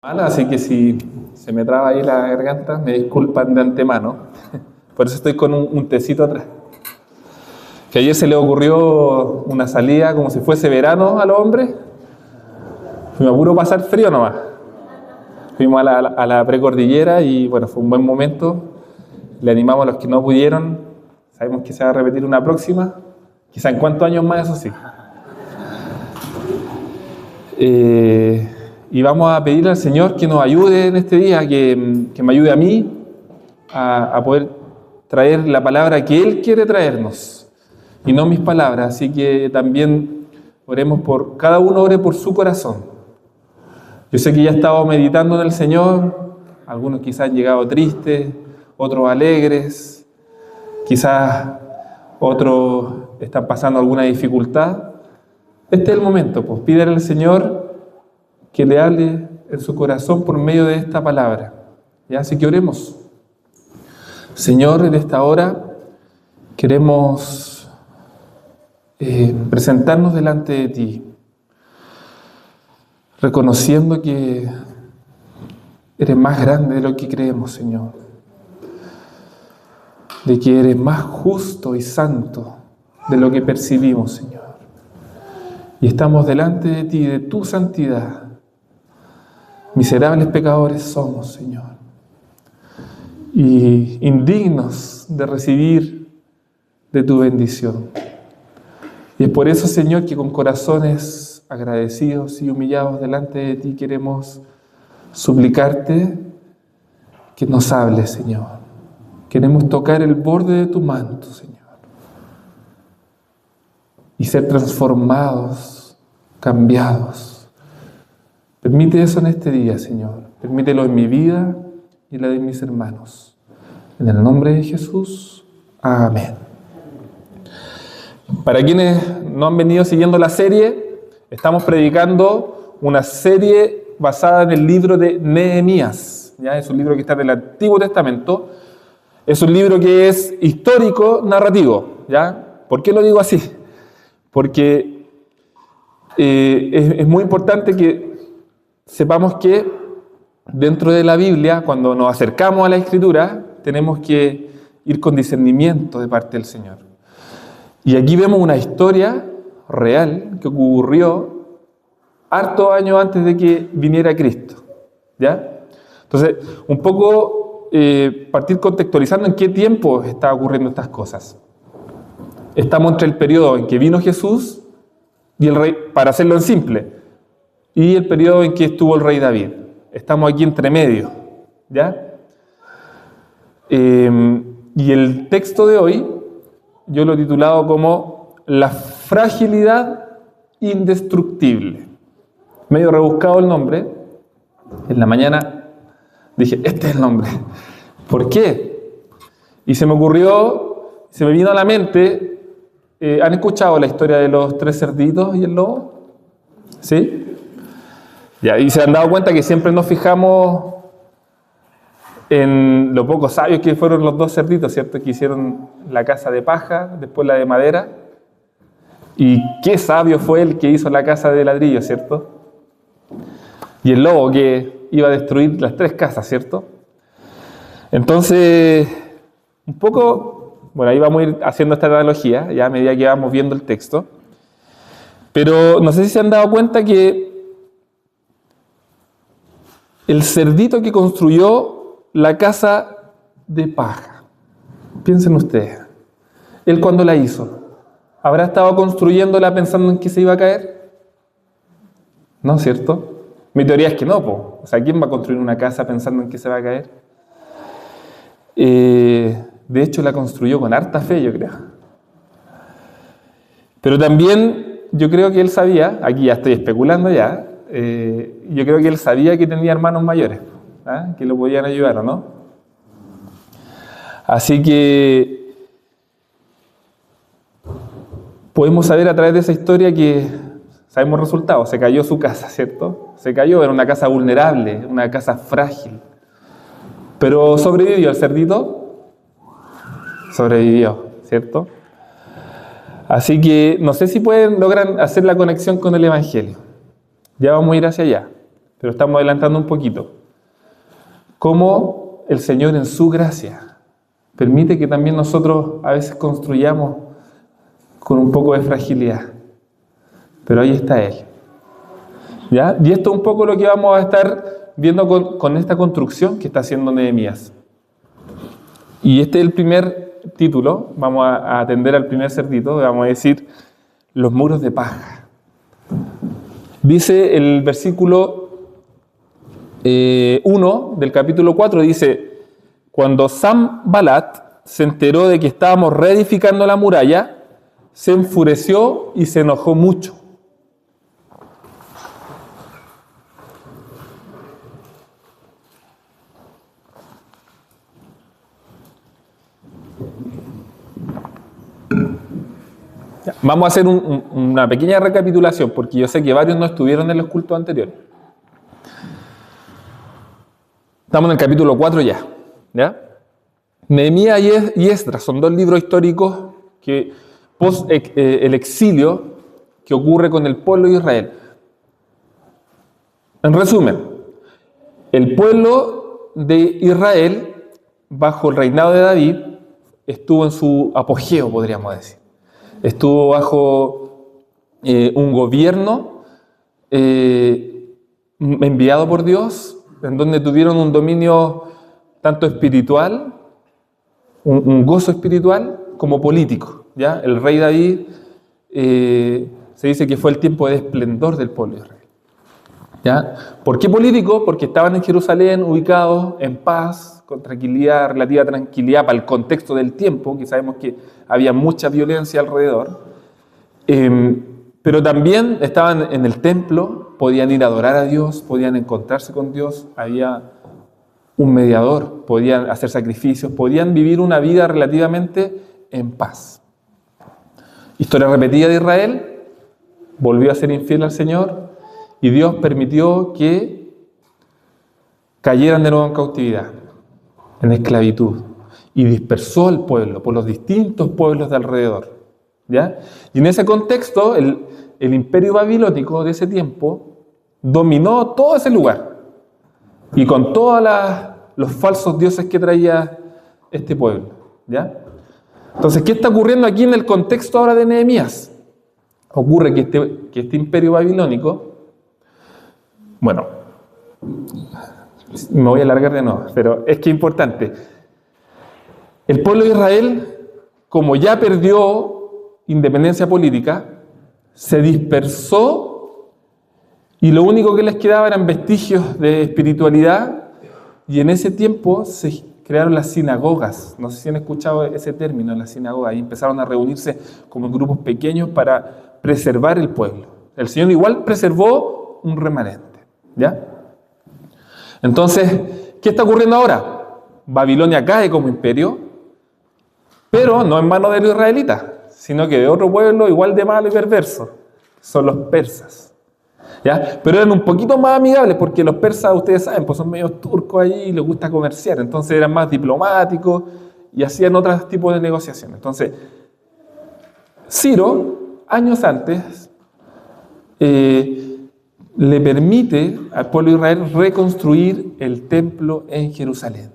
Mala, así que si se me traba ahí la garganta, me disculpan de antemano. Por eso estoy con un tecito atrás. Que ayer se le ocurrió una salida como si fuese verano a los hombres. Fuimos a puro pasar frío nomás. Fuimos a la precordillera y bueno, fue un buen momento. Le animamos a los que no pudieron. Sabemos que se va a repetir una próxima. Quizá en cuántos años más, eso sí. Y vamos a pedirle al Señor que nos ayude en este día, que me ayude a mí a poder traer la palabra que Él quiere traernos y no mis palabras. Así que también oremos por, cada uno ore por su corazón. Yo sé que ya he estado meditando en el Señor, algunos quizás han llegado tristes, otros alegres, quizás otros están pasando alguna dificultad. Este es el momento, pues pídele al Señor que le hable en su corazón por medio de esta palabra. ¿Ya? Así que oremos. Señor, en esta hora queremos presentarnos delante de ti, reconociendo que eres más grande de lo que creemos, Señor, de que eres más justo y santo de lo que percibimos, Señor. Y estamos delante de ti, de tu santidad. Miserables pecadores somos, Señor, y indignos de recibir de tu bendición. Y es por eso, Señor, que con corazones agradecidos y humillados delante de ti queremos suplicarte que nos hables, Señor. Queremos tocar el borde de tu manto, Señor, y ser transformados, cambiados. Permite eso en este día, Señor. Permítelo en mi vida y la de mis hermanos. En el nombre de Jesús. Amén. Para quienes no han venido siguiendo la serie, estamos predicando una serie basada en el libro de Nehemías. ¿Ya? Es un libro que está en el Antiguo Testamento. Es un libro que es histórico, narrativo. ¿Ya? ¿Por qué lo digo así? Porque es muy importante que sepamos que dentro de la Biblia, cuando nos acercamos a la Escritura, tenemos que ir con discernimiento de parte del Señor. Y aquí vemos una historia real que ocurrió hartos años antes de que viniera Cristo. ¿Ya? Entonces, un poco partir contextualizando en qué tiempo está ocurriendo estas cosas. Estamos entre el periodo en que vino Jesús y el rey, para hacerlo en simple, y el periodo en que estuvo el rey David. Estamos aquí entre medio, ¿ya? Y el texto de hoy, yo lo he titulado como La fragilidad indestructible. Medio rebuscado el nombre. En la mañana dije, este es el nombre. ¿Por qué? Y se me ocurrió, se me vino a la mente, ¿han escuchado la historia de los 3 cerditos y el lobo? ¿Sí? Ya, y se han dado cuenta que siempre nos fijamos en lo poco sabios que fueron los 2 cerditos, ¿cierto? Que hicieron la casa de paja, después la de madera. Y qué sabio fue el que hizo la casa de ladrillo, ¿cierto? Y el lobo que iba a destruir las 3 casas, ¿cierto? Entonces, un poco, bueno, ahí vamos a ir haciendo esta analogía, ya a medida que vamos viendo el texto. Pero no sé si se han dado cuenta que el cerdito que construyó la casa de paja, piensen ustedes, él cuando la hizo, ¿habrá estado construyéndola pensando en que se iba a caer? ¿No, cierto? Mi teoría es que no, po. O sea, ¿quién va a construir una casa pensando en que se va a caer? De hecho, la construyó con harta fe, yo creo. Pero también yo creo que él sabía, aquí ya estoy especulando ya, yo creo que él sabía que tenía hermanos mayores, ¿eh? Que lo podían ayudar, ¿o no? Así que podemos saber a través de esa historia que sabemos resultados. Se cayó su casa, ¿cierto? Se cayó, era una casa vulnerable, una casa frágil. Pero sobrevivió el cerdito, sobrevivió, ¿cierto? Así que no sé si logran hacer la conexión con el Evangelio. Ya vamos a ir hacia allá. pero estamos adelantando un poquito. Cómo el Señor en su gracia permite que también nosotros a veces construyamos con un poco de fragilidad. Pero ahí está Él. ¿Ya? Y esto es un poco lo que vamos a estar viendo con esta construcción que está haciendo Nehemías. Y este es el primer título. Vamos a atender al primer cerdito. Vamos a decir los muros de paja. Dice el versículo 1 del capítulo 4, dice: cuando Sanbalat se enteró de que estábamos reedificando la muralla, se enfureció y se enojó mucho. Vamos a hacer una pequeña recapitulación, porque yo sé que varios no estuvieron en los cultos anteriores. Estamos en el capítulo 4 ya. Nehemías y Esdras son dos libros históricos que post el exilio que ocurre con el pueblo de Israel. En resumen, el pueblo de Israel, bajo el reinado de David, estuvo en su apogeo, podríamos decir. Estuvo bajo un gobierno enviado por Dios, en donde tuvieron un dominio tanto espiritual, un gozo espiritual, como político. ¿Ya? El rey David se dice que fue el tiempo de esplendor del pueblo de Israel. ¿Ya? ¿Por qué político? Porque estaban en Jerusalén, ubicados en paz, con tranquilidad, relativa tranquilidad para el contexto del tiempo, que sabemos que había mucha violencia alrededor, pero también estaban en el templo, podían ir a adorar a Dios, podían encontrarse con Dios, había un mediador, podían hacer sacrificios, podían vivir una vida relativamente en paz. Historia repetida de Israel, volvió a ser infiel al Señor y Dios permitió que cayeran de nuevo en cautividad, en esclavitud, y dispersó al pueblo por los distintos pueblos de alrededor. ¿Ya? Y en ese contexto, el imperio babilónico de ese tiempo dominó todo ese lugar, y con todos los falsos dioses que traía este pueblo. ¿Ya? Entonces, ¿qué está ocurriendo aquí en el contexto ahora de Nehemías? Ocurre que este imperio babilónico, bueno, me voy a alargar de nuevo, pero es que es importante. El pueblo de Israel, como ya perdió independencia política, se dispersó y lo único que les quedaba eran vestigios de espiritualidad, y en ese tiempo se crearon las sinagogas. No sé si han escuchado ese término, las sinagogas, y empezaron a reunirse como en grupos pequeños para preservar el pueblo. El Señor igual preservó un remanente. ¿Ya? Entonces, ¿qué está ocurriendo ahora? Babilonia cae como imperio, pero no en manos de los israelitas, sino que de otro pueblo igual de malo y perverso, son los persas. ¿Ya? Pero eran un poquito más amigables, porque los persas, ustedes saben, pues son medio turcos allí y les gusta comerciar, entonces eran más diplomáticos y hacían otros tipos de negociaciones. Entonces, Ciro, años antes, le permite al pueblo de Israel reconstruir el templo en Jerusalén,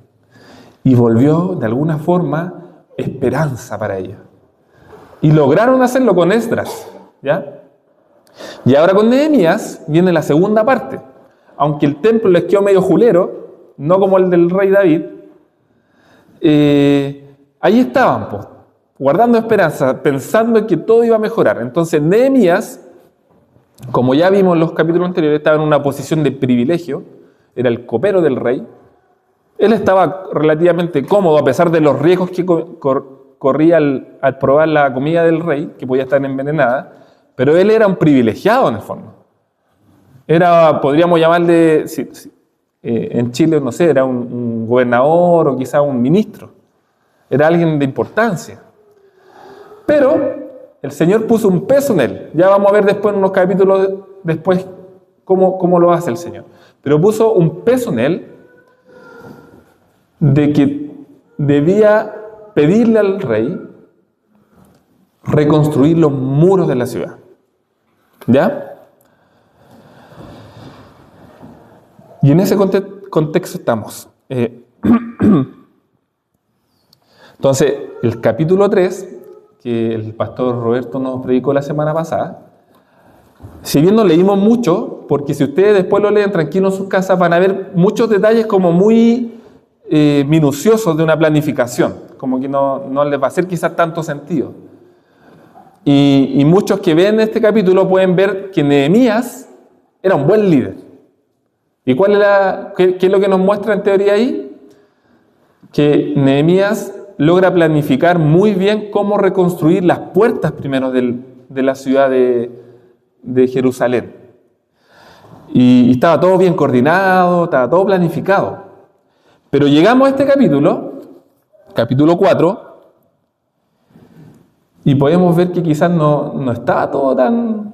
y volvió de alguna forma esperanza para ellos. Y lograron hacerlo con Esdras, ¿ya? Y ahora con Nehemías viene la segunda parte. Aunque el templo les quedó medio julero, no como el del rey David, ahí estaban, pues, guardando esperanza, pensando en que todo iba a mejorar. Entonces Nehemías, como ya vimos en los capítulos anteriores, estaba en una posición de privilegio, era el copero del rey. Él estaba relativamente cómodo a pesar de los riesgos que corría al probar la comida del rey, que podía estar envenenada, pero él era un privilegiado en el fondo. Era, podríamos llamarle, en Chile, no sé, era un gobernador o quizá un ministro. Era alguien de importancia. Pero el Señor puso un peso en él. Ya vamos a ver después, en unos capítulos después, cómo lo hace el Señor. Pero puso un peso en él de que debía pedirle al rey reconstruir los muros de la ciudad. ¿Ya? Y en ese contexto estamos. Entonces, el capítulo 3, que el pastor Roberto nos predicó la semana pasada, si bien no leímos mucho, porque si ustedes después lo leen tranquilos en sus casas, van a ver muchos detalles como muy minuciosos de una planificación, como que no les va a hacer quizás tanto sentido. Y muchos que ven este capítulo pueden ver que Nehemías era un buen líder. ¿Y qué es lo que nos muestra en teoría ahí? Que Nehemías logra planificar muy bien cómo reconstruir las puertas primero de la ciudad de Jerusalén. Y estaba todo bien coordinado, estaba todo planificado. Pero llegamos a este capítulo 4, y podemos ver que quizás no estaba todo tan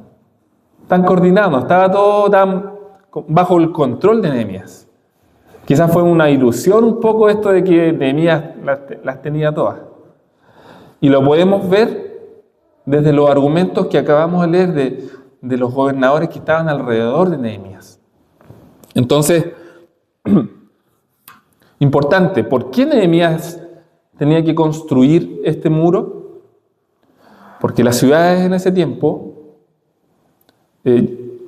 coordinado, no estaba todo tan bajo el control de Nehemías. Quizás fue una ilusión un poco esto de que Nehemías las tenía todas. Y lo podemos ver desde los argumentos que acabamos de leer de los gobernadores que estaban alrededor de Nehemías. Entonces, importante, ¿por qué Nehemías tenía que construir este muro? Porque las ciudades en ese tiempo,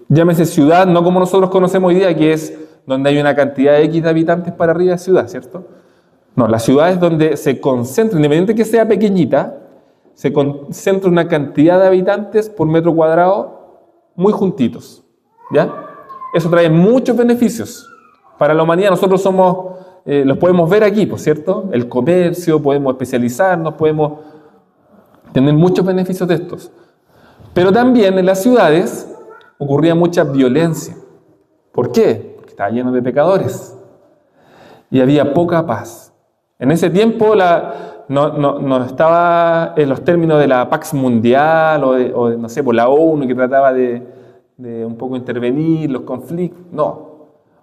llámese ciudad, no como nosotros conocemos hoy día, que es donde hay una cantidad de X de habitantes para arriba de ciudad, ¿cierto? No, la ciudad es donde se concentra, independientemente que sea pequeñita, se concentra una cantidad de habitantes por metro cuadrado muy juntitos, ¿ya? Eso trae muchos beneficios para la humanidad. Nosotros los podemos ver aquí, ¿cierto? El comercio, podemos especializarnos, podemos tener muchos beneficios de estos. Pero también en las ciudades ocurría mucha violencia. ¿Por qué? Porque estaba lleno de pecadores. Y había poca paz. En ese tiempo no estaba en los términos de la Pax Mundial o no sé, por la ONU que trataba de un poco intervenir los conflictos. No.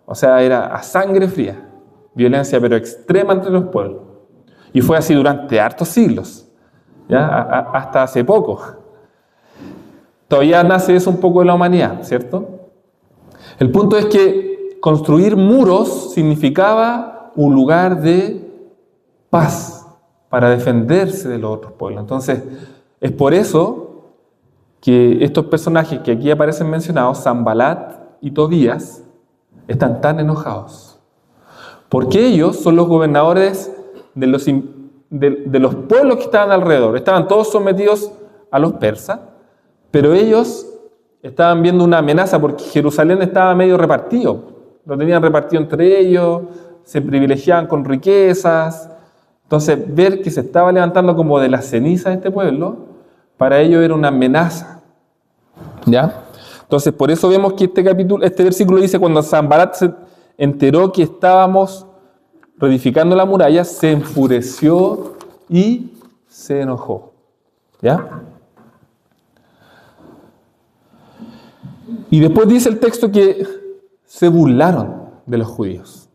O sea, era a sangre fría. Violencia pero extrema entre los pueblos. Y fue así durante hartos siglos. ¿Ya? Hasta hace poco. Todavía nace eso un poco de la humanidad, ¿cierto? El punto es que construir muros significaba un lugar de paz para defenderse de los otros pueblos. Entonces, es por eso que estos personajes que aquí aparecen mencionados, Sanbalat y Tobías, están tan enojados. Porque ellos son los gobernadores de los pueblos que estaban alrededor. Estaban todos sometidos a los persas, pero ellos estaban viendo una amenaza porque Jerusalén estaba medio repartido. Lo tenían repartido entre ellos, se privilegiaban con riquezas. Entonces, ver que se estaba levantando como de la ceniza de este pueblo, para ellos era una amenaza. ¿Ya? Entonces, por eso vemos que este versículo dice, cuando Sanbalat se enteró que estábamos reedificando la muralla, se enfureció y se enojó. ¿Ya? Y después dice el texto que se burlaron de los judíos.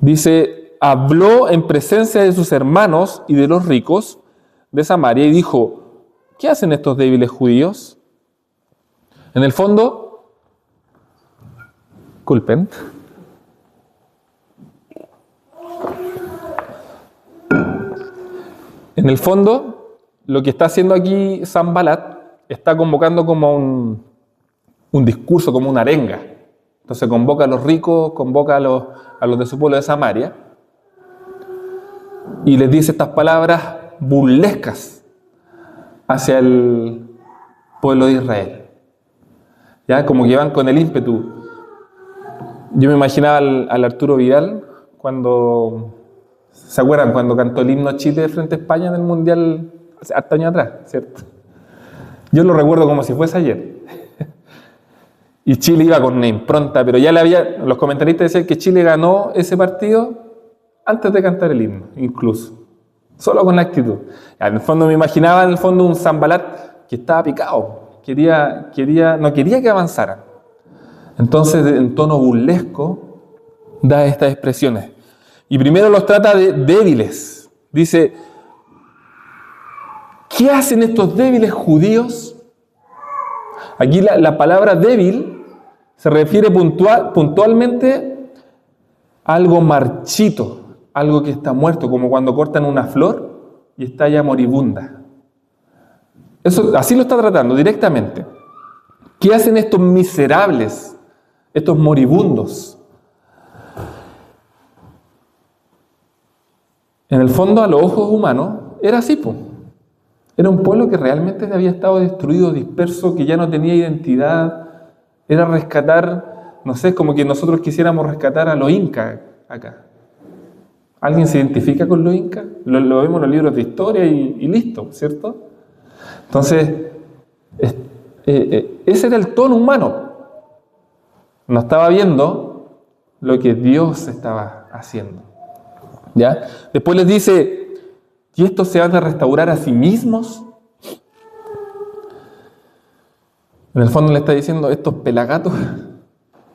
Dice, habló en presencia de sus hermanos y de los ricos de Samaria y dijo, ¿qué hacen estos débiles judíos? En el fondo, culpen. En el fondo, lo que está haciendo aquí Sanbalat está convocando como un discurso, como una arenga. Entonces convoca a los ricos, convoca a los de su pueblo de Samaria y les dice estas palabras burlescas hacia el pueblo de Israel. Ya, como que van con el ímpetu. Yo me imaginaba al Arturo Vidal cuando, ¿se acuerdan? Cuando cantó el himno Chile frente a España en el Mundial hace hartos años atrás, ¿cierto? Yo lo recuerdo como si fuese ayer. Y Chile iba con una impronta, pero ya los comentaristas decían que Chile ganó ese partido antes de cantar el himno, incluso. Solo con la actitud. En el fondo me imaginaba un Sanbalat que estaba picado. No quería que avanzaran. Entonces, en tono burlesco, da estas expresiones. Y primero los trata de débiles. Dice, ¿qué hacen estos débiles judíos? Aquí la palabra débil se refiere puntualmente algo marchito, algo que está muerto, como cuando cortan una flor y está ya moribunda. Eso, así lo está tratando directamente. ¿Qué hacen estos miserables, estos moribundos? En el fondo, a los ojos humanos, era así, po. Era un pueblo que realmente había estado destruido, disperso, que ya no tenía identidad. Era rescatar, no sé, como que nosotros quisiéramos rescatar a los incas acá. ¿Alguien se identifica con los incas? Lo vemos en los libros de historia y listo, ¿cierto? Entonces, ese era el tono humano. No estaba viendo lo que Dios estaba haciendo. ¿Ya? Después les dice, ¿y estos se van a restaurar a sí mismos? En el fondo le está diciendo, estos pelagatos,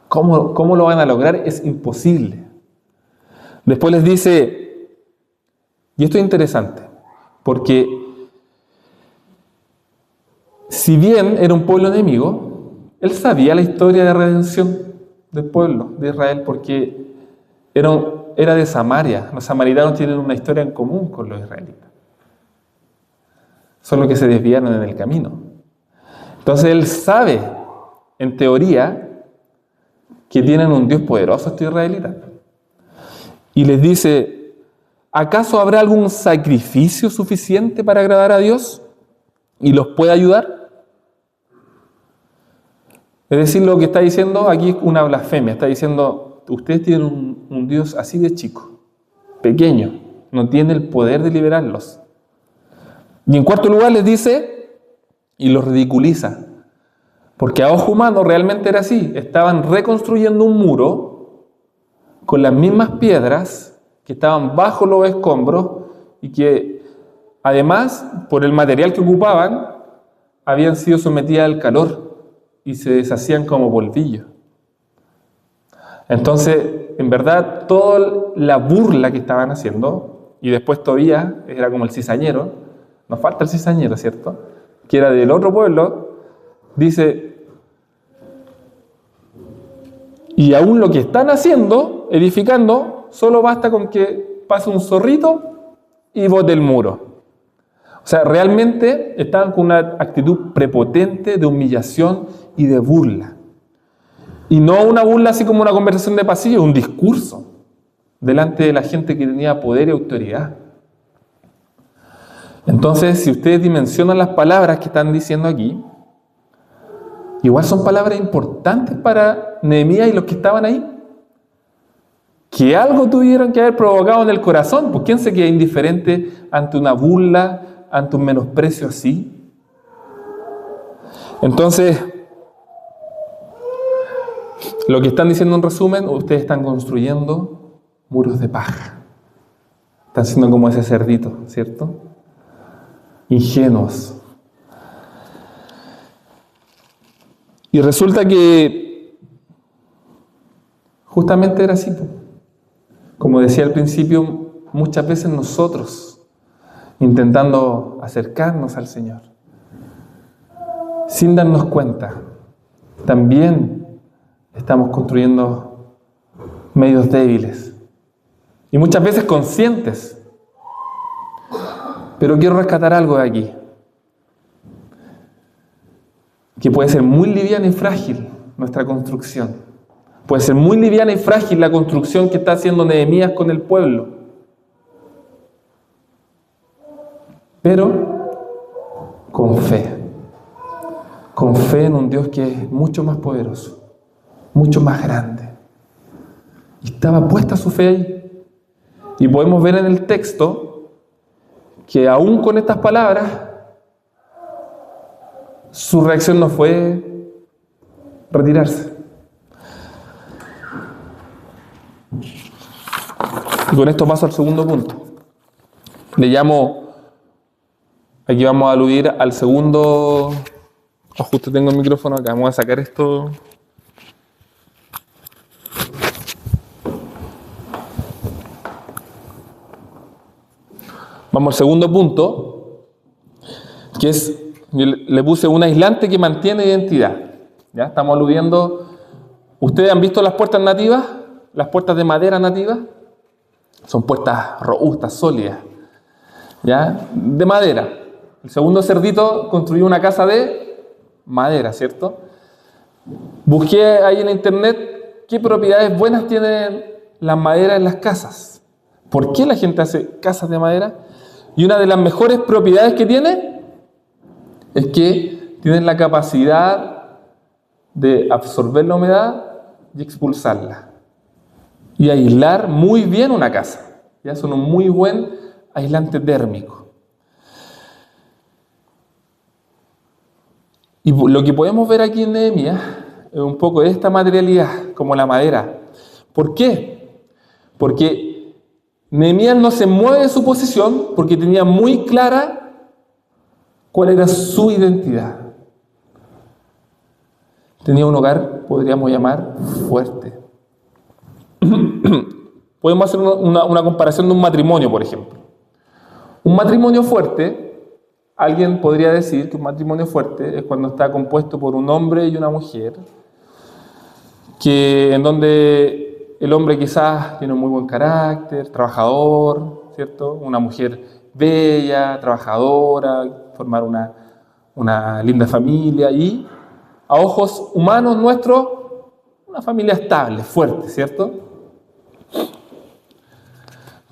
¿cómo lo van a lograr? Es imposible. Después les dice, y esto es interesante, porque si bien era un pueblo enemigo, él sabía la historia de redención del pueblo de Israel, porque era de Samaria. Los samaritanos tienen una historia en común con los israelitas. Solo que se desviaron en el camino. Entonces él sabe, en teoría, que tienen un Dios poderoso estos israelitas. Y les dice, ¿acaso habrá algún sacrificio suficiente para agradar a Dios y los puede ayudar? Es decir, lo que está diciendo aquí es una blasfemia. Está diciendo, ustedes tienen un Dios así de chico, pequeño, no tiene el poder de liberarlos. Y en cuarto lugar les dice, y los ridiculiza, porque a ojo humano realmente era así. Estaban reconstruyendo un muro con las mismas piedras que estaban bajo los escombros y que además, por el material que ocupaban, habían sido sometidas al calor y se deshacían como polvillo. Entonces, en verdad, toda la burla que estaban haciendo, y después todavía era como el cizañero, nos falta el cizañero, ¿cierto?, que era del otro pueblo, dice, y aún lo que están haciendo, edificando, solo basta con que pase un zorrito y bote el muro. O sea, realmente estaban con una actitud prepotente de humillación y de burla. Y no una burla así como una conversación de pasillo, un discurso delante de la gente que tenía poder y autoridad. Entonces, si ustedes dimensionan las palabras que están diciendo aquí, igual son palabras importantes para Nehemías y los que estaban ahí. Que algo tuvieron que haber provocado en el corazón. ¿Por quién se queda indiferente ante una burla, ante un menosprecio así? Entonces, lo que están diciendo en resumen, ustedes están construyendo muros de paja. Están siendo como ese cerdito, ¿cierto? Ingenuos. Y resulta que justamente era así. Como decía al principio, muchas veces nosotros, intentando acercarnos al Señor, sin darnos cuenta, también estamos construyendo medios débiles. Y muchas veces conscientes. Pero quiero rescatar algo de aquí, que puede ser muy liviana y frágil nuestra construcción. Puede ser muy liviana y frágil la construcción que está haciendo Nehemías con el pueblo. Pero con fe en un Dios que es mucho más poderoso, mucho más grande. Y estaba puesta su fe ahí. Y podemos ver en el texto que aún con estas palabras, su reacción no fue retirarse. Y con esto paso al segundo punto. Le llamo, aquí vamos a aludir al segundo, justo tengo el micrófono acá, vamos a sacar esto. Vamos al segundo punto, que es, le puse un aislante que mantiene identidad. ¿Ya? Estamos aludiendo, ¿ustedes han visto las puertas nativas? las puertas de madera nativas? Son puertas robustas, sólidas, ¿ya? De madera. El segundo cerdito construyó una casa de madera, ¿cierto? Busqué ahí en internet qué propiedades buenas tienen las maderas en las casas. ¿Por qué la gente hace casas de madera? Y una de las mejores propiedades que tiene es que tienen la capacidad de absorber la humedad y expulsarla. Y aislar muy bien una casa. Ya son un muy buen aislante térmico. Y lo que podemos ver aquí en Nehemías es un poco de esta materialidad, como la madera. ¿Por qué? Porque Nehemías no se mueve de su posición porque tenía muy clara cuál era su identidad. Tenía un hogar, podríamos llamar, fuerte. Podemos hacer una comparación de un matrimonio, por ejemplo. Un matrimonio fuerte, alguien podría decir que un matrimonio fuerte es cuando está compuesto por un hombre y una mujer, en donde el hombre quizás tiene un muy buen carácter, trabajador, ¿cierto? Una mujer bella, trabajadora, formar una linda familia y, a ojos humanos nuestros, una familia estable, fuerte, ¿cierto?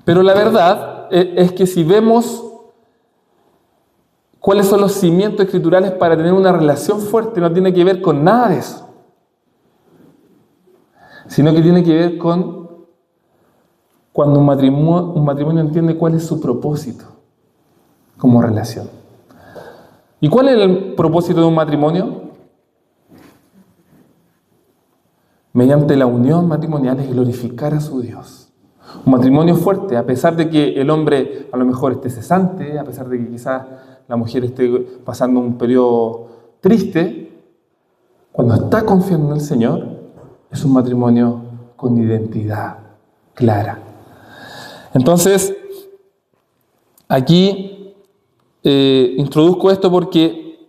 Pero la verdad es que si vemos cuáles son los cimientos escriturales para tener una relación fuerte, no tiene que ver con nada de eso, sino que tiene que ver con cuando un matrimonio entiende cuál es su propósito como relación. ¿Y cuál es el propósito de un matrimonio? Mediante la unión matrimonial es glorificar a su Dios. Un matrimonio fuerte, a pesar de que el hombre a lo mejor esté cesante, a pesar de que quizás la mujer esté pasando un periodo triste, cuando está confiando en el Señor, es un matrimonio con identidad clara. Entonces, aquí introduzco esto porque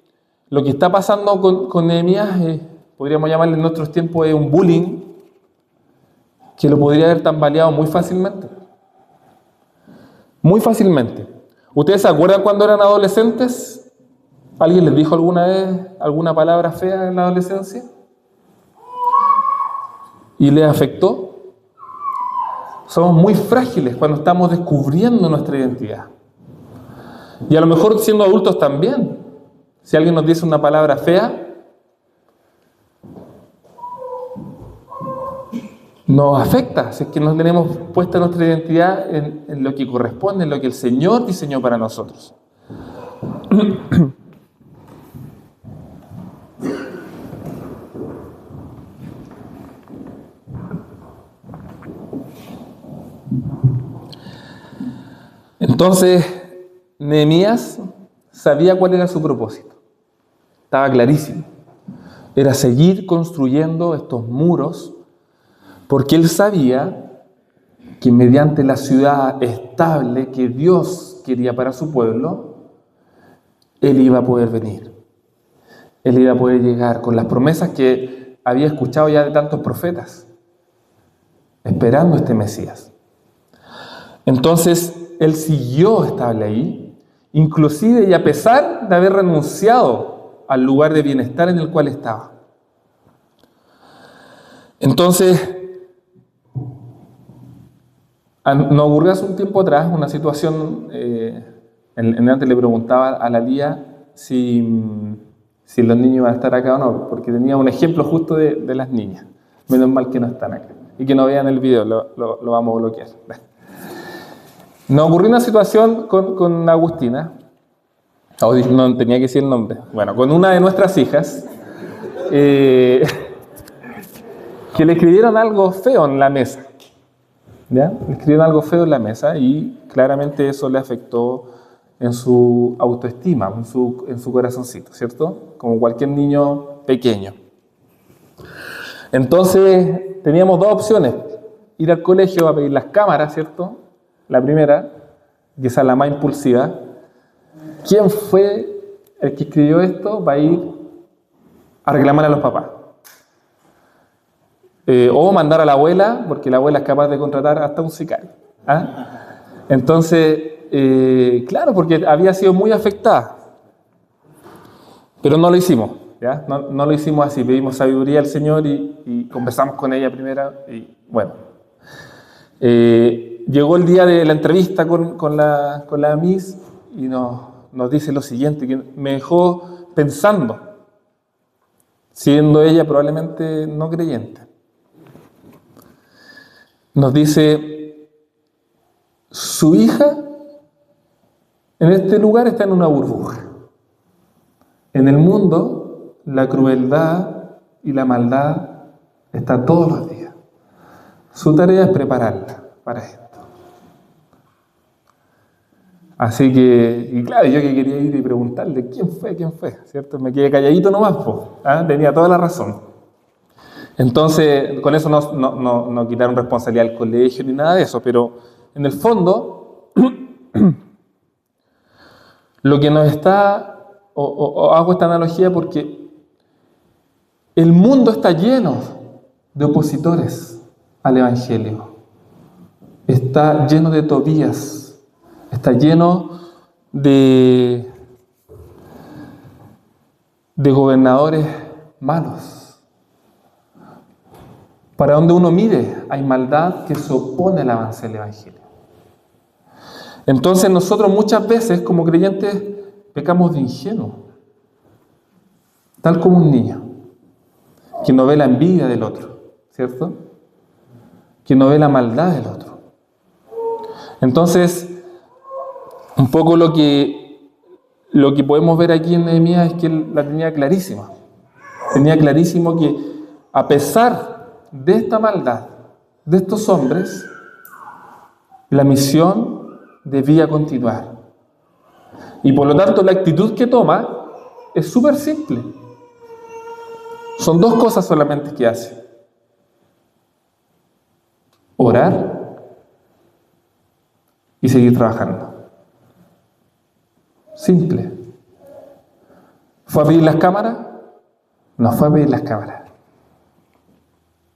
lo que está pasando con Nehemías, podríamos llamarle en nuestros tiempos, es un bullying que lo podría haber tambaleado muy fácilmente. Muy fácilmente. ¿Ustedes se acuerdan cuando eran adolescentes? ¿Alguien les dijo alguna vez alguna palabra fea en la adolescencia? ¿Y les afectó? Somos muy frágiles cuando estamos descubriendo nuestra identidad. Y a lo mejor siendo adultos también. Si alguien nos dice una palabra fea, nos afecta, si es que no tenemos puesta nuestra identidad en lo que corresponde, en lo que el Señor diseñó para nosotros. Entonces, Nehemías sabía cuál era su propósito. Estaba clarísimo. Era seguir construyendo estos muros porque él sabía que mediante la ciudad estable que Dios quería para su pueblo, él iba a poder venir. Él iba a poder llegar con las promesas que había escuchado ya de tantos profetas, esperando este Mesías. Entonces, él siguió estable ahí, inclusive y a pesar de haber renunciado al lugar de bienestar en el cual estaba. Entonces, nos ocurrió hace un tiempo atrás una situación, antes le preguntaba a la Lía si los niños iban a estar acá o no, porque tenía un ejemplo justo de las niñas. Menos mal que no están acá. Y que no vean el video, lo vamos a bloquear. Nos ocurrió una situación con Agustina, no tenía que decir el nombre, bueno, con una de nuestras hijas, que le escribieron algo feo en la mesa. ¿Ya? Le escribieron algo feo en la mesa y claramente eso le afectó en su autoestima, en su corazoncito, ¿cierto? Como cualquier niño pequeño. Entonces teníamos dos opciones: ir al colegio a pedir las cámaras, ¿cierto? La primera, que es la más impulsiva. ¿Quién fue el que escribió esto? Va a ir a reclamar a los papás. O mandar a la abuela, porque la abuela es capaz de contratar hasta un sicario. ¿Ah? Entonces, claro, porque había sido muy afectada. Pero no lo hicimos, ¿ya? No lo hicimos así. Pedimos sabiduría al Señor y conversamos con ella primero. Y bueno, llegó el día de la entrevista con la Miss y nos dice lo siguiente, que me dejó pensando, siendo ella probablemente no creyente. Nos dice, su hija en este lugar está en una burbuja. En el mundo, la crueldad y la maldad está todos los días. Su tarea es prepararla para esto. Así que, y claro, yo que quería ir y preguntarle, ¿quién fue? ¿Cierto? Me quedé calladito nomás, ¿ah? Tenía toda la razón. Entonces, con eso no quitaron responsabilidad al colegio ni nada de eso, pero en el fondo, lo que nos está, o hago esta analogía porque el mundo está lleno de opositores al Evangelio. Está lleno de Tobías, está lleno de gobernadores malos. Para donde uno mire, hay maldad que se opone al avance del Evangelio. Entonces nosotros muchas veces como creyentes pecamos de ingenuo, tal como un niño, que no ve la envidia del otro, ¿cierto? Que no ve la maldad del otro. Entonces, un poco lo que podemos ver aquí en Nehemías es que él la tenía clarísima. Tenía clarísimo que a pesar de esta maldad, de estos hombres, la misión debía continuar. Y por lo tanto la actitud que toma es súper simple. Son dos cosas solamente que hace. Orar y seguir trabajando. Simple. ¿Fue a pedir las cámaras? No fue a pedir las cámaras.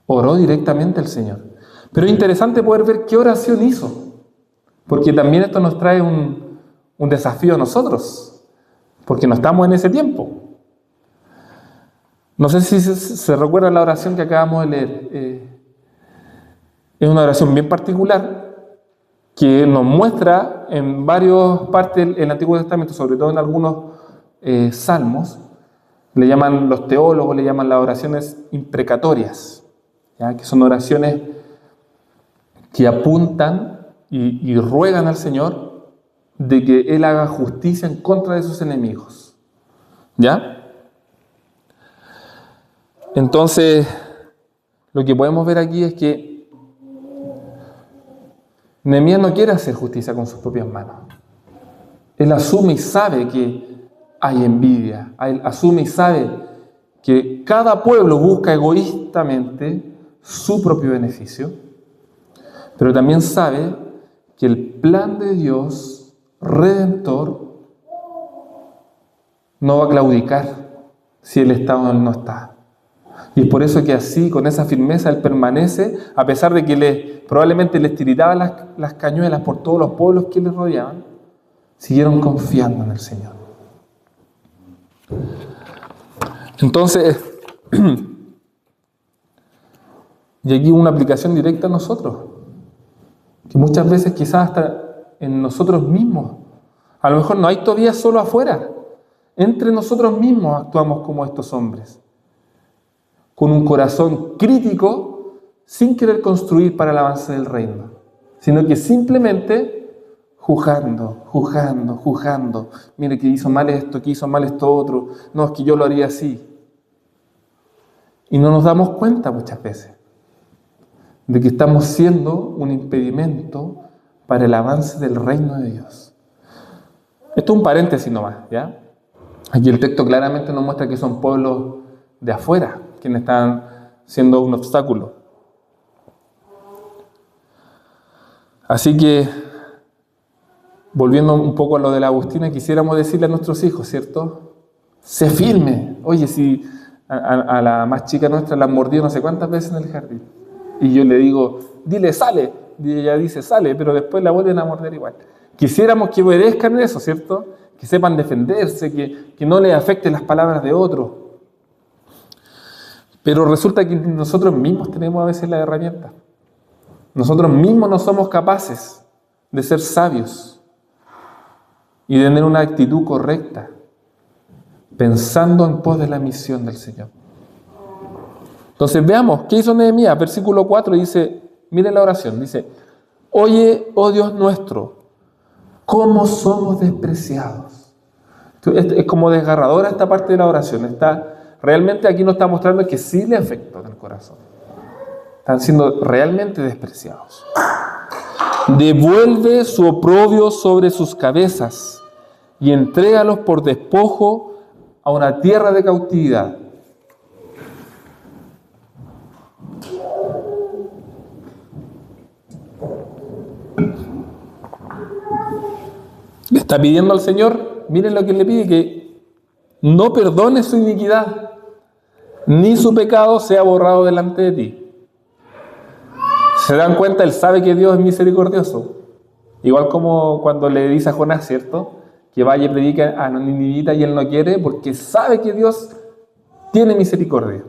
Oró directamente al Señor. Pero es interesante poder ver qué oración hizo, porque también esto nos trae un desafío a nosotros, porque no estamos en ese tiempo. No sé si se recuerda la oración que acabamos de leer. Es una oración bien particular que nos muestra en varias partes del Antiguo Testamento, sobre todo en algunos salmos. Le llaman los teólogos, le llaman las oraciones imprecatorias. ¿Ya? Que son oraciones que apuntan y ruegan al Señor de que Él haga justicia en contra de sus enemigos. ¿Ya? Entonces, lo que podemos ver aquí es que Nehemías no quiere hacer justicia con sus propias manos. Él asume y sabe que hay envidia. Él asume y sabe que cada pueblo busca egoístamente su propio beneficio, pero también sabe que el plan de Dios redentor no va a claudicar si Él está o no está. Y es por eso que así, con esa firmeza, Él permanece, a pesar de que probablemente les tiritaba las cañuelas por todos los pueblos que les rodeaban, siguieron confiando en el Señor. Entonces, y aquí una aplicación directa a nosotros, que muchas veces quizás hasta en nosotros mismos, a lo mejor no hay todavía solo afuera, entre nosotros mismos actuamos como estos hombres, con un corazón crítico, sin querer construir para el avance del reino, sino que simplemente juzgando. Mire que hizo mal esto, que hizo mal esto otro, no, es que yo lo haría así. Y no nos damos cuenta muchas veces de que estamos siendo un impedimento para el avance del reino de Dios. Esto es un paréntesis nomás, ¿ya? Aquí el texto claramente nos muestra que son pueblos de afuera quienes están siendo un obstáculo. Así que, volviendo un poco a lo de la Agustina, quisiéramos decirle a nuestros hijos, ¿cierto? Sé firme. Oye, si a la más chica nuestra la han mordido no sé cuántas veces en el jardín. Y yo le digo, dile, sale. Y ella dice, sale, pero después la vuelven a morder igual. Quisiéramos que obedezcan eso, ¿cierto? Que sepan defenderse, que no les afecten las palabras de otros. Pero resulta que nosotros mismos tenemos a veces la herramienta. Nosotros mismos no somos capaces de ser sabios y de tener una actitud correcta, pensando en pos de la misión del Señor. Entonces veamos, ¿qué hizo Nehemías? Versículo 4 dice, miren la oración, dice, oye, oh Dios nuestro, cómo somos despreciados. Es como desgarradora esta parte de la oración. Realmente aquí nos está mostrando que sí le afectó en el corazón. Están siendo realmente despreciados. Devuelve su oprobio sobre sus cabezas y entrégalos por despojo a una tierra de cautividad. Le está pidiendo al Señor, miren lo que le pide, que no perdone su iniquidad, ni su pecado sea borrado delante de ti. ¿Se dan cuenta? Él sabe que Dios es misericordioso. Igual como cuando le dice a Jonás, ¿cierto? Que vaya y predique a Nínive y él no quiere porque sabe que Dios tiene misericordia.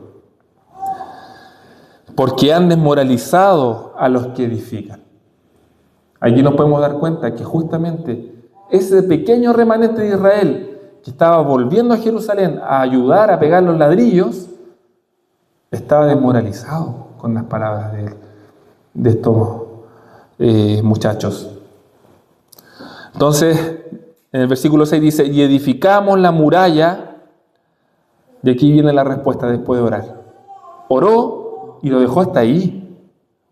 Porque han desmoralizado a los que edifican. Aquí nos podemos dar cuenta que justamente ese pequeño remanente de Israel que estaba volviendo a Jerusalén a ayudar a pegar los ladrillos, estaba desmoralizado con las palabras de estos muchachos. Entonces, en el versículo 6 dice, y edificamos la muralla, y aquí viene la respuesta después de orar. Oró y lo dejó hasta ahí.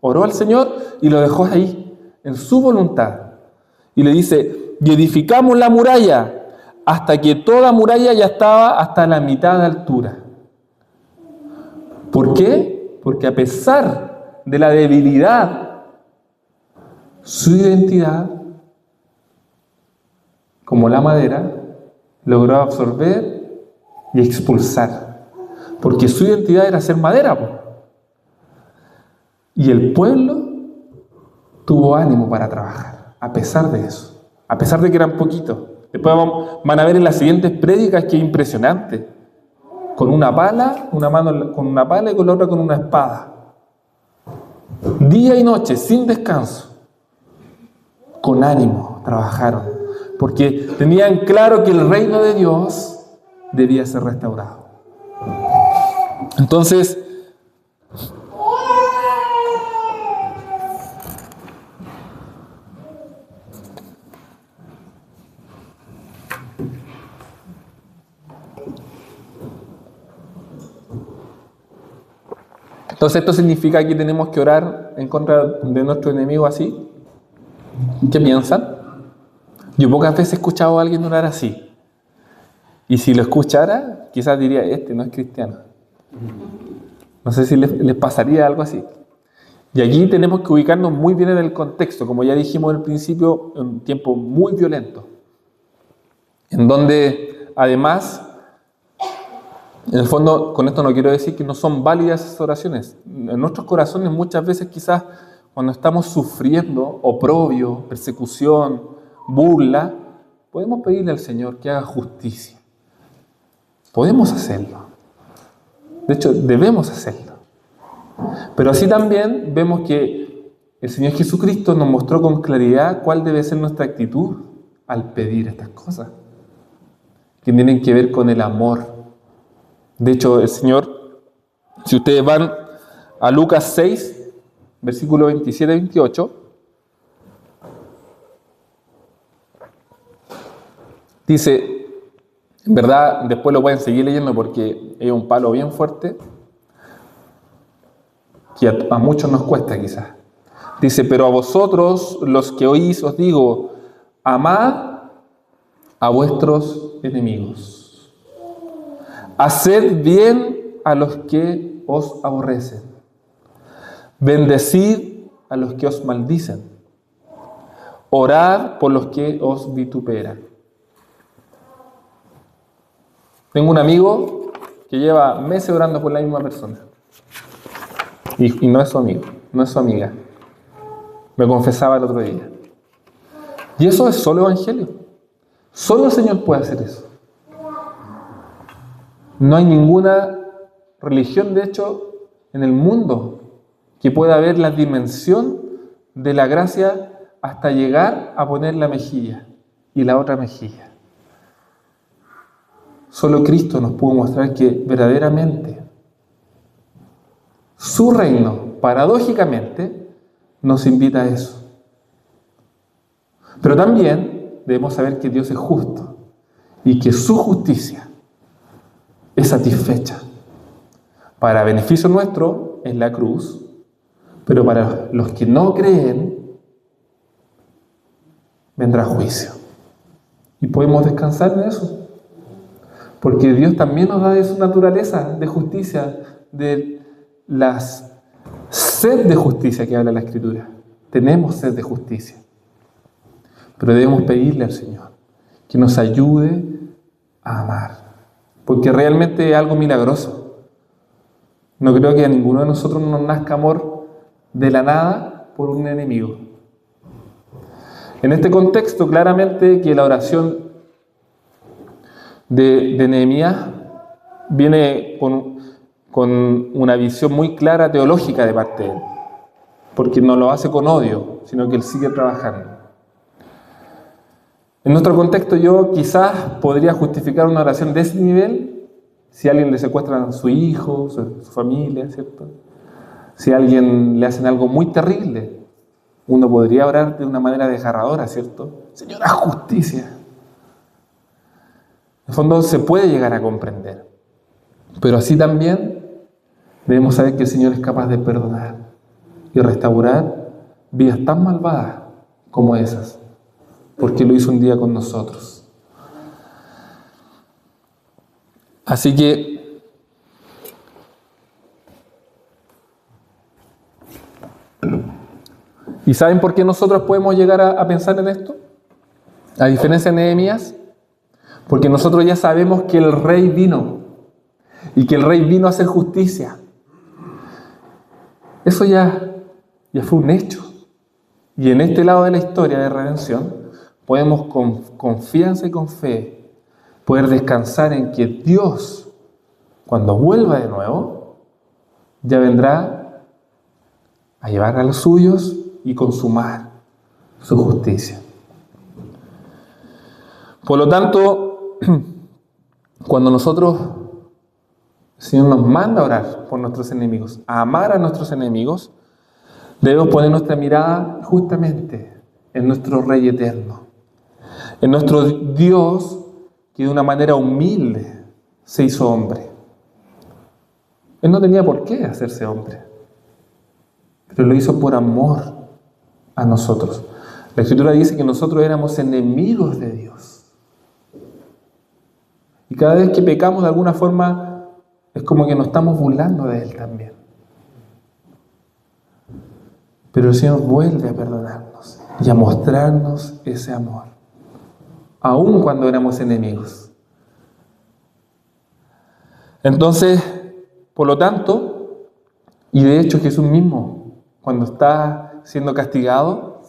Oró al Señor y lo dejó ahí, en su voluntad. Y le dice, y edificamos la muralla, hasta que toda muralla ya estaba hasta la mitad de altura. ¿Por qué? Porque a pesar de la debilidad, su identidad, como la madera, logró absorber y expulsar. Porque su identidad era ser madera, pues. Y el pueblo tuvo ánimo para trabajar, a pesar de eso. A pesar de que eran poquitos. Después van a ver en las siguientes prédicas que es impresionante. Con una pala, una mano con una pala y con la otra con una espada. Día y noche, sin descanso. Con ánimo trabajaron. Porque tenían claro que el reino de Dios debía ser restaurado. Entonces, esto significa que tenemos que orar en contra de nuestro enemigo así. ¿Qué piensan? Yo pocas veces he escuchado a alguien orar así. Y si lo escuchara, quizás diría, este no es cristiano. No sé si les pasaría algo así. Y aquí tenemos que ubicarnos muy bien en el contexto, como ya dijimos al principio, en un tiempo muy violento. En donde, además, en el fondo, con esto no quiero decir que no son válidas esas oraciones. En nuestros corazones muchas veces quizás cuando estamos sufriendo oprobio, persecución, burla, podemos pedirle al Señor que haga justicia. Podemos hacerlo. De hecho, debemos hacerlo. Pero así también vemos que el Señor Jesucristo nos mostró con claridad cuál debe ser nuestra actitud al pedir estas cosas, que tienen que ver con el amor. De hecho, el Señor, si ustedes van a Lucas 6, versículo 27-28, dice, en verdad, después lo pueden seguir leyendo porque es un palo bien fuerte, que a muchos nos cuesta quizás. Dice, pero a vosotros, los que oís, os digo, amad a vuestros enemigos. Haced bien a los que os aborrecen. Bendecid a los que os maldicen. Orad por los que os vituperan. Tengo un amigo que lleva meses orando por la misma persona. Y no es su amigo, no es su amiga. Me confesaba el otro día. Y eso es solo evangelio. Solo el Señor puede hacer eso. No hay ninguna religión, de hecho, en el mundo que pueda ver la dimensión de la gracia hasta llegar a poner la mejilla y la otra mejilla. Solo Cristo nos pudo mostrar que verdaderamente su reino, paradójicamente, nos invita a eso. Pero también debemos saber que Dios es justo y que su justicia es satisfecha para beneficio nuestro en la cruz, pero para los que no creen vendrá juicio. Y podemos descansar en eso, porque Dios también nos da de su naturaleza de justicia, de la sed de justicia que habla la Escritura. Tenemos sed de justicia, pero debemos pedirle al Señor que nos ayude a amar, porque realmente es algo milagroso. No creo que a ninguno de nosotros nos nazca amor de la nada por un enemigo. En este contexto, claramente que la oración de Nehemías viene con una visión muy clara teológica de parte de él, porque no lo hace con odio, sino que él sigue trabajando. En nuestro contexto, yo quizás podría justificar una oración de ese nivel si a alguien le secuestran a su hijo, su familia, ¿cierto? Si a alguien le hacen algo muy terrible, uno podría orar de una manera desgarradora, ¿cierto? Señor, haz justicia. En el fondo se puede llegar a comprender, pero así también debemos saber que el Señor es capaz de perdonar y restaurar vidas tan malvadas como esas, porque lo hizo un día con nosotros. Así que ¿y saben por qué nosotros podemos llegar a pensar en esto? A diferencia de Nehemías, porque nosotros ya sabemos que el rey vino y que el rey vino a hacer justicia. Eso ya fue un hecho. Y en este lado de la historia de redención podemos con confianza y con fe poder descansar en que Dios, cuando vuelva de nuevo, ya vendrá a llevar a los suyos y consumar su justicia. Por lo tanto, cuando nosotros, el Señor nos manda a orar por nuestros enemigos, a amar a nuestros enemigos, debemos poner nuestra mirada justamente en nuestro Rey eterno, en nuestro Dios que de una manera humilde se hizo hombre. Él no tenía por qué hacerse hombre, pero lo hizo por amor a nosotros. La Escritura dice que nosotros éramos enemigos de Dios. Y cada vez que pecamos de alguna forma es como que nos estamos burlando de Él también. Pero el Señor vuelve a perdonarnos y a mostrarnos ese amor, aun cuando éramos enemigos. Entonces, por lo tanto, y de hecho Jesús mismo, cuando está siendo castigado,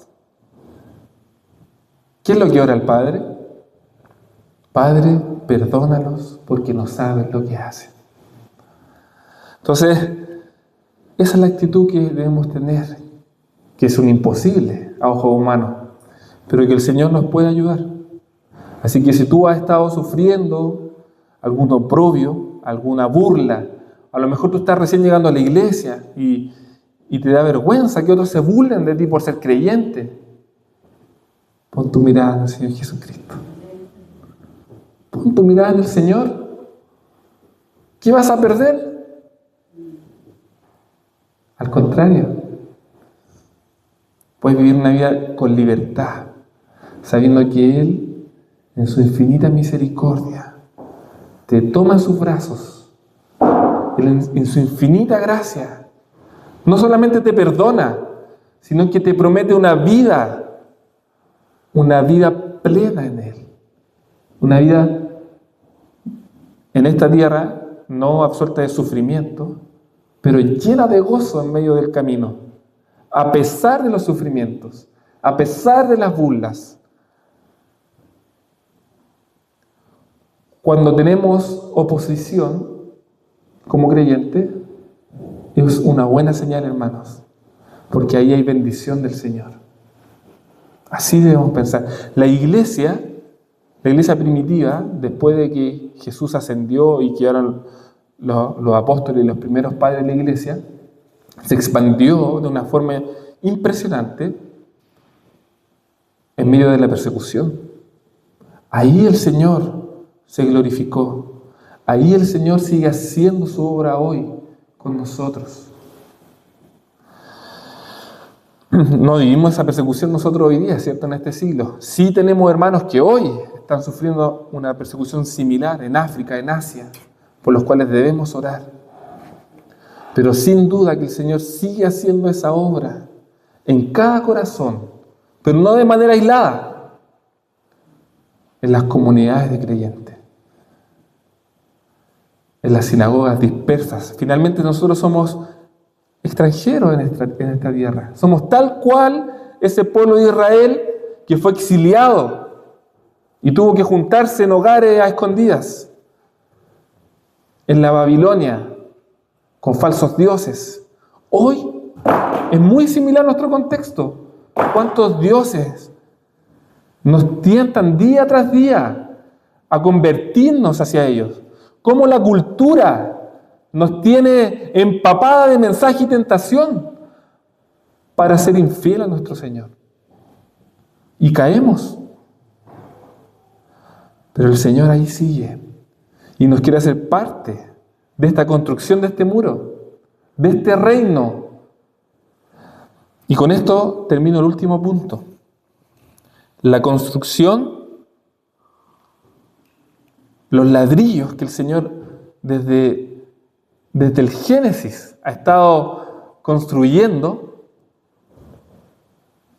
¿qué es lo que ora el Padre? Padre, perdónalos porque no saben lo que hacen. Entonces, esa es la actitud que debemos tener, que es un imposible a ojo humano, pero que el Señor nos puede ayudar. Así que si tú has estado sufriendo algún oprobio, alguna burla, a lo mejor tú estás recién llegando a la iglesia y te da vergüenza que otros se burlen de ti por ser creyente, pon tu mirada en el Señor Jesucristo. Pon tu mirada en el Señor. ¿Qué vas a perder? Al contrario, puedes vivir una vida con libertad, sabiendo que Él, en su infinita misericordia, te toma en sus brazos. Él, en su infinita gracia, no solamente te perdona, sino que te promete una vida plena en Él. Una vida en esta tierra no absuelta de sufrimiento, pero llena de gozo en medio del camino, a pesar de los sufrimientos, a pesar de las burlas. Cuando tenemos oposición como creyente, es una buena señal, hermanos, porque ahí hay bendición del Señor. Así debemos pensar. La iglesia primitiva, después de que Jesús ascendió y quedaron los apóstoles y los primeros padres de la iglesia, se expandió de una forma impresionante en medio de la persecución. Ahí el Señor se glorificó. Ahí el Señor sigue haciendo su obra hoy con nosotros. No vivimos esa persecución nosotros hoy día, ¿cierto? En este siglo. Sí tenemos hermanos que hoy están sufriendo una persecución similar en África, en Asia, por los cuales debemos orar. Pero sin duda que el Señor sigue haciendo esa obra en cada corazón, pero no de manera aislada, en las comunidades de creyentes, en las sinagogas dispersas. Finalmente nosotros somos extranjeros en esta tierra. Somos tal cual ese pueblo de Israel que fue exiliado y tuvo que juntarse en hogares a escondidas en la Babilonia con falsos dioses. Hoy es muy similar a nuestro contexto. ¿Cuántos dioses nos tientan día tras día a convertirnos hacia ellos? ¿Cómo la cultura nos tiene empapada de mensaje y tentación para ser infiel a nuestro Señor? Y caemos. Pero el Señor ahí sigue y nos quiere hacer parte de esta construcción de este muro, de este reino. Y con esto termino el último punto. La construcción, los ladrillos que el Señor desde el Génesis ha estado construyendo,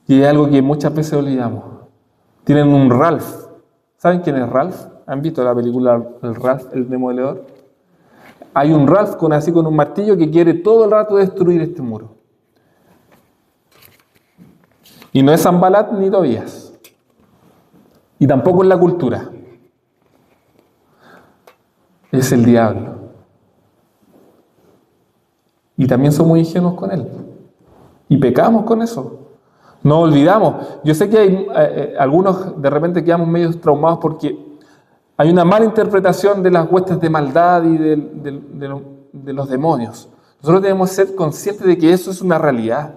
y es algo que muchas veces olvidamos. Tienen un Ralph. ¿Saben quién es Ralph? ¿Han visto la película El Ralph, el demoledor? Hay un Ralph con un martillo que quiere todo el rato destruir este muro. Y no es Sanbalat ni Tobías. Y tampoco es la cultura. Es el diablo. Y también somos ingenuos con él. Y pecamos con eso. No olvidamos. Yo sé que hay algunos de repente quedamos medio traumados porque hay una mala interpretación de las huestes de maldad y de los demonios. Nosotros debemos ser conscientes de que eso es una realidad.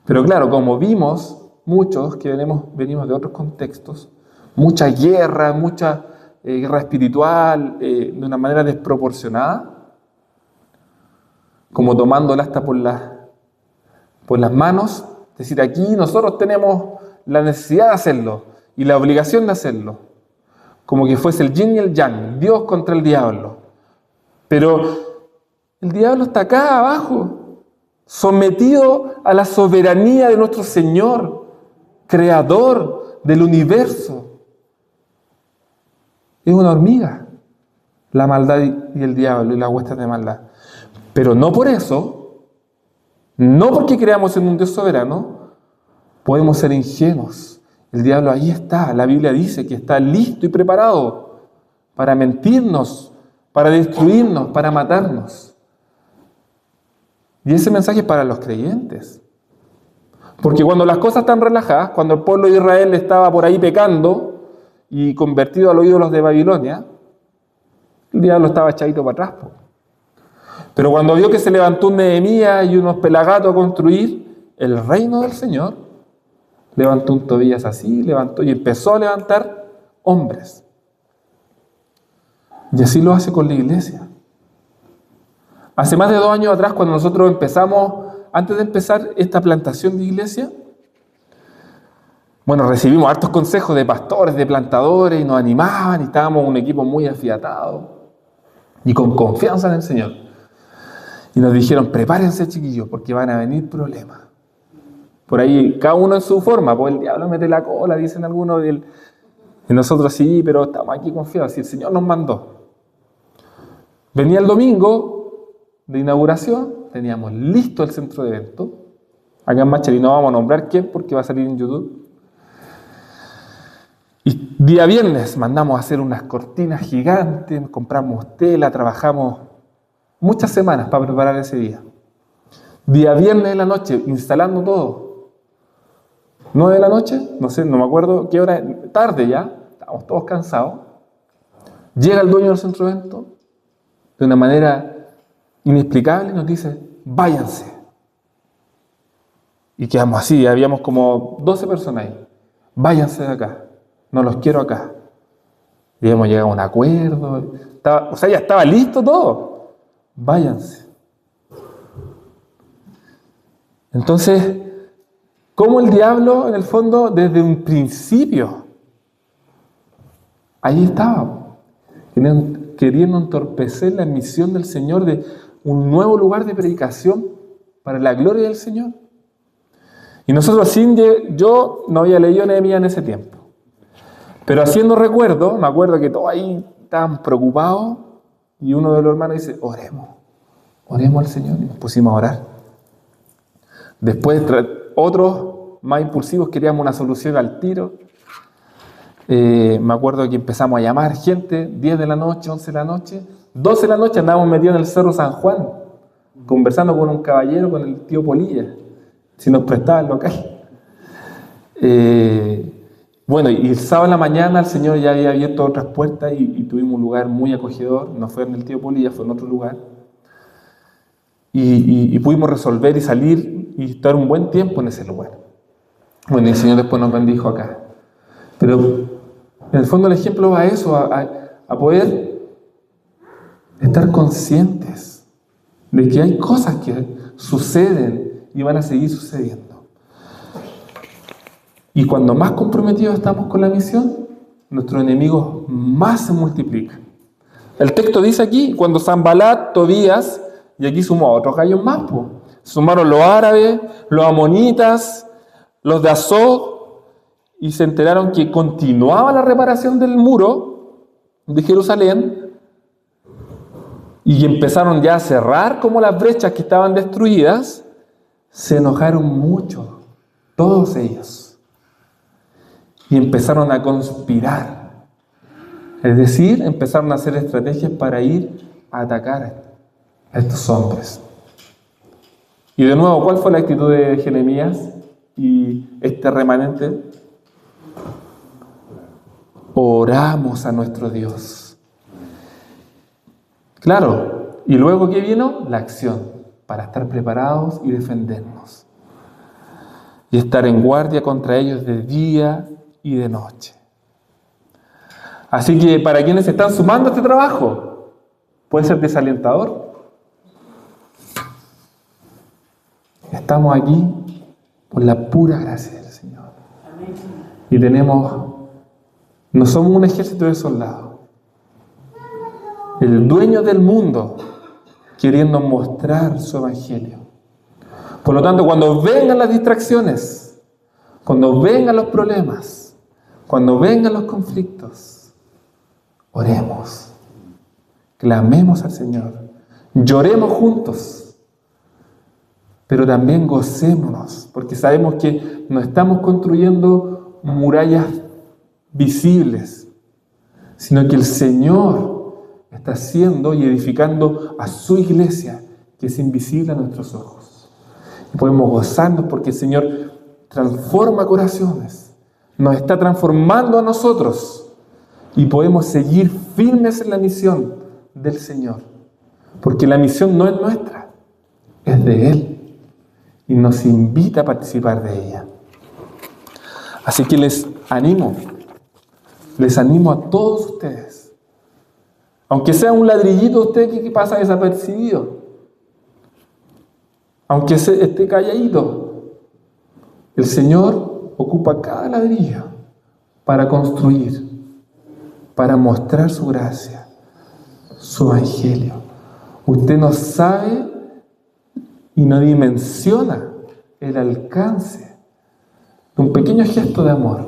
Pero claro, como vimos, muchos que venimos de otros contextos, mucha guerra espiritual, de una manera desproporcionada, como tomándola hasta por las manos, es decir, aquí nosotros tenemos la necesidad de hacerlo y la obligación de hacerlo, como que fuese el yin y el yang, Dios contra el diablo. Pero el diablo está acá abajo, sometido a la soberanía de nuestro Señor, creador del universo. Es una hormiga, la maldad y el diablo y las huestes de maldad. Pero no por eso, no porque creamos en un Dios soberano, podemos ser ingenuos. El diablo ahí está. La Biblia dice que está listo y preparado para mentirnos, para destruirnos, para matarnos. Y ese mensaje es para los creyentes. Porque cuando las cosas están relajadas, cuando el pueblo de Israel estaba por ahí pecando y convertido a los ídolos de Babilonia, el diablo estaba echadito para atrás. Pero cuando vio que se levantó un Nehemías y unos pelagatos a construir el reino del Señor, levantó un Tobías así, y empezó a levantar hombres. Y así lo hace con la iglesia. Hace más de 2 años atrás, cuando nosotros antes de empezar esta plantación de iglesia, recibimos hartos consejos de pastores, de plantadores, y nos animaban, y estábamos un equipo muy afiatado y con confianza en el Señor. Y nos dijeron, prepárense chiquillos, porque van a venir problemas. Por ahí, cada uno en su forma, pues el diablo mete la cola, dicen algunos, y nosotros sí, pero estamos aquí confiados, si el Señor nos mandó. Venía el domingo de inauguración, teníamos listo el centro de eventos. Acá en Machalí no vamos a nombrar quién porque va a salir en YouTube. Y día viernes mandamos a hacer unas cortinas gigantes, compramos tela, trabajamos muchas semanas para preparar ese día. Día viernes de la noche, instalando todo. 9 de la noche, no sé, no me acuerdo qué hora, tarde ya, estábamos todos cansados. Llega el dueño del centro de eventos de una manera inexplicable y nos dice, váyanse. Y quedamos así, habíamos como 12 personas ahí. Váyanse de acá, no los quiero acá. Y hemos llegado a un acuerdo, ya estaba listo todo. Váyanse. Entonces, ¿cómo el diablo, en el fondo, desde un principio, ahí estaba, queriendo entorpecer la misión del Señor de un nuevo lugar de predicación para la gloria del Señor? Y nosotros, yo no había leído Nehemías en ese tiempo, pero haciendo recuerdo, me acuerdo que todos ahí estaban preocupados y uno de los hermanos dice, oremos al Señor, y nos pusimos a orar. Después otros más impulsivos queríamos una solución al tiro. Me acuerdo que empezamos a llamar gente, 10 de la noche, 11 de la noche, 12 de la noche andábamos metidos en el Cerro San Juan, conversando con un caballero, con el tío Polilla, si nos prestaba el local. Bueno, y el sábado en la mañana el Señor ya había abierto otras puertas y tuvimos un lugar muy acogedor, no fue en el tío Polilla, fue en otro lugar. Y pudimos resolver y salir y estar un buen tiempo en ese lugar. Bueno, y el Señor después nos bendijo acá. Pero en el fondo el ejemplo va a eso, a poder estar conscientes de que hay cosas que suceden y van a seguir sucediendo. Y cuando más comprometidos estamos con la misión, nuestros enemigos más se multiplican. El texto dice aquí, cuando Sanbalat, Tobías, y aquí sumó a otros gallos más, pues. Sumaron los árabes, los amonitas, los de Azog, y se enteraron que continuaba la reparación del muro de Jerusalén, y empezaron ya a cerrar como las brechas que estaban destruidas. Se enojaron mucho, todos ellos, y empezaron a conspirar. Es decir, empezaron a hacer estrategias para ir a atacar a estos hombres. Y de nuevo, ¿cuál fue la actitud de Jeremías y este remanente? Oramos a nuestro Dios. Claro, y luego ¿qué vino? La acción, para estar preparados y defendernos. Y estar en guardia contra ellos de día y de noche. Así que para quienes se están sumando a este trabajo, puede ser desalentador. Estamos aquí por la pura gracia del Señor. Y no somos un ejército de soldados. El dueño del mundo queriendo mostrar su evangelio. Por lo tanto, cuando vengan las distracciones, cuando vengan los problemas, cuando vengan los conflictos, oremos, clamemos al Señor, lloremos juntos. Pero también gocémonos, porque sabemos que no estamos construyendo murallas visibles, sino que el Señor está haciendo y edificando a su iglesia, que es invisible a nuestros ojos. Y podemos gozarnos porque el Señor transforma corazones, nos está transformando a nosotros, y podemos seguir firmes en la misión del Señor, porque la misión no es nuestra, es de Él. Y nos invita a participar de ella. Así que les animo a todos ustedes, aunque sea un ladrillito usted que pasa desapercibido, aunque esté calladito, el Señor ocupa cada ladrillo para construir, para mostrar su gracia, su evangelio. Usted no sabe y no dimensiona el alcance de un pequeño gesto de amor.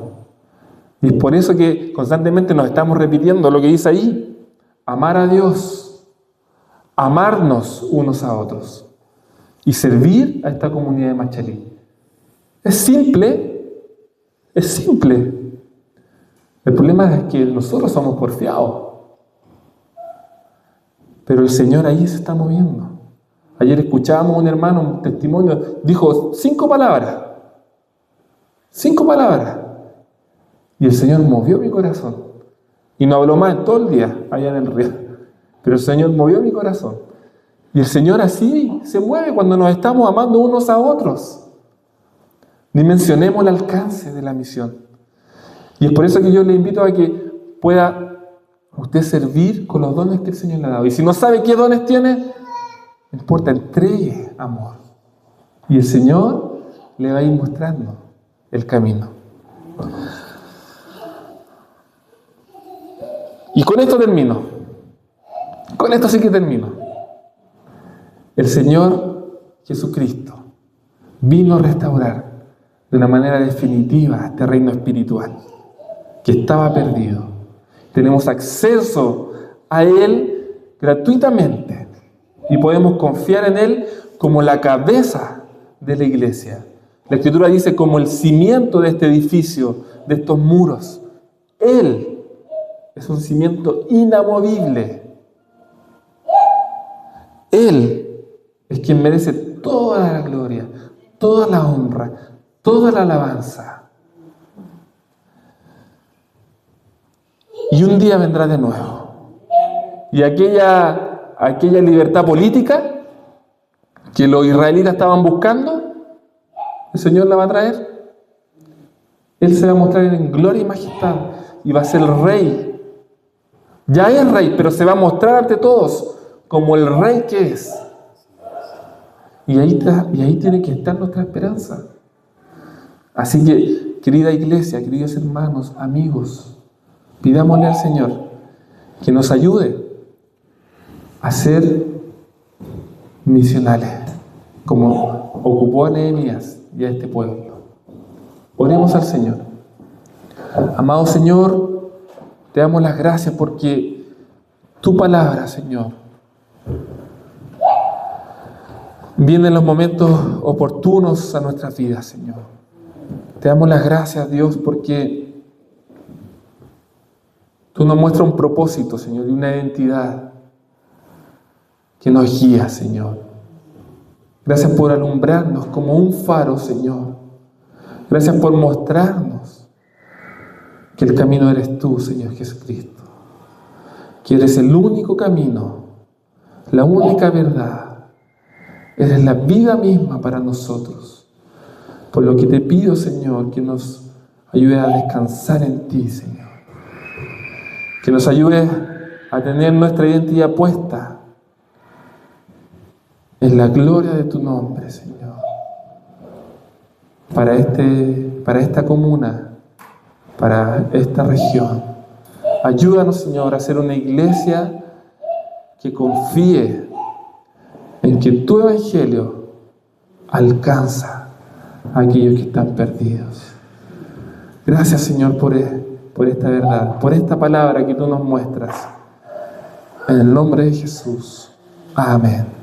Y es por eso que constantemente nos estamos repitiendo lo que dice ahí: amar a Dios amarnos unos a otros y servir a esta comunidad de Machalí. Es simple, es simple. El problema es que nosotros somos porfiados. Pero el Señor ahí se está moviendo. Ayer escuchábamos a un hermano, un testimonio, dijo 5 palabras. 5 palabras. Y el Señor movió mi corazón. Y no habló más todo el día allá en el río. Pero el Señor movió mi corazón. Y el Señor así se mueve cuando nos estamos amando unos a otros. Dimensionemos el alcance de la misión. Y es por eso que yo le invito a que pueda usted servir con los dones que el Señor le ha dado. Y si no sabe qué dones tiene, no importa, entregue amor. Y el Señor le va a ir mostrando el camino. Y con esto termino. Con esto sí que termino. El Señor Jesucristo vino a restaurar de una manera definitiva este reino espiritual que estaba perdido. Tenemos acceso a Él gratuitamente y podemos confiar en Él como la cabeza de la iglesia. La Escritura dice como el cimiento de este edificio, de estos muros. Él es un cimiento inamovible. Él es quien merece toda la gloria, toda la honra, toda la alabanza. Y un día vendrá de nuevo. Y aquella libertad política que los israelitas estaban buscando, el Señor la va a traer. Él se va a mostrar en gloria y majestad y va a ser el rey. Ya es rey, pero se va a mostrar ante todos como el rey que es. Y ahí tiene que estar nuestra esperanza. Así que, querida iglesia, queridos hermanos, amigos, pidámosle al Señor que nos ayude a ser misionales, como ocupó a Nehemías y a este pueblo. Oremos al Señor. Amado Señor, te damos las gracias porque tu palabra, Señor, viene en los momentos oportunos a nuestras vidas, Señor. Te damos las gracias, Dios, porque tú nos muestras un propósito, Señor, y una identidad que nos guía, Señor. Gracias por alumbrarnos como un faro, Señor. Gracias por mostrarnos que el camino eres tú, Señor Jesucristo. Que eres el único camino, la única verdad. Eres la vida misma para nosotros. Por lo que te pido, Señor, que nos ayude a descansar en ti, Señor. Que nos ayude a tener nuestra identidad puesta en la gloria de tu nombre, Señor. Para esta comuna, para esta región. Ayúdanos, Señor, a ser una iglesia que confíe en que tu evangelio alcanza a aquellos que están perdidos. Gracias, Señor, por esta verdad, por esta palabra que tú nos muestras. En el nombre de Jesús. Amén.